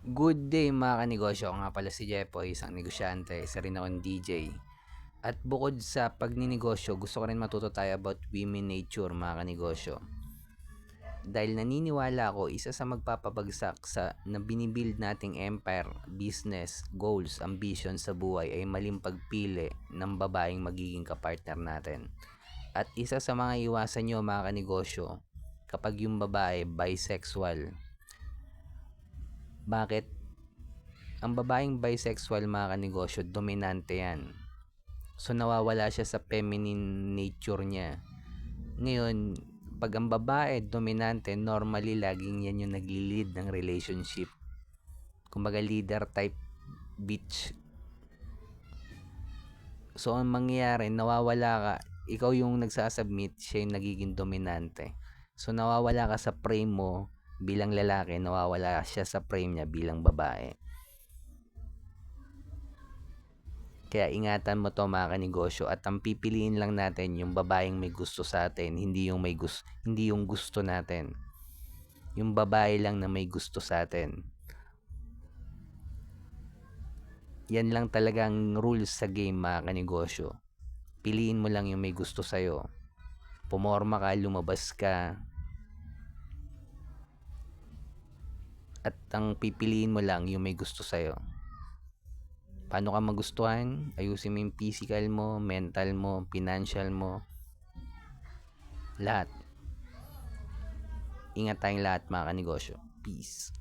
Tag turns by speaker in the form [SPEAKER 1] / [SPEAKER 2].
[SPEAKER 1] Good day mga kanegosyo, ako nga pala si Jepoy, isang negosyante, isa rin akong DJ. At bukod sa pagninegosyo, gusto ko rin matuto tayo about women nature mga kanegosyo. Dahil naniniwala ako, isa sa magpapabagsak sa na binibuild nating empire, business, goals, ambition sa buhay ay maling pagpili ng babaeng magiging kapartner natin. At isa sa mga iwasan nyo mga kanegosyo, kapag yung babae bisexual. Bakit? Ang babaeng bisexual mga kanegosyo, dominante yan. So nawawala siya sa feminine nature niya. Ngayon, pag ang babae dominante, normally laging yan yung nagli-lead ng relationship. Kumbaga leader type bitch. So ang mangyayari, nawawala ka, ikaw yung nagsasubmit, siya yung nagiging dominante. So nawawala ka sa frame mo bilang lalaki, nawawala siya sa frame niya bilang babae. Kaya ingatan mo to mga kanegosyo, at ang pipiliin lang natin yung babaeng may gusto sa atin, hindi yung gusto natin. Yung babae lang na may gusto sa atin. Yan lang talagang rules sa game mga kanegosyo. Piliin mo lang yung may gusto sa'yo. Pumorma ka, lumabas ka, at ang pipiliin mo lang yung may gusto sa'yo. Paano ka magustuhan? Ayusin mo yung physical mo, mental mo, financial mo, lahat. Ingat tayong lahat mga kanegosyo. Peace.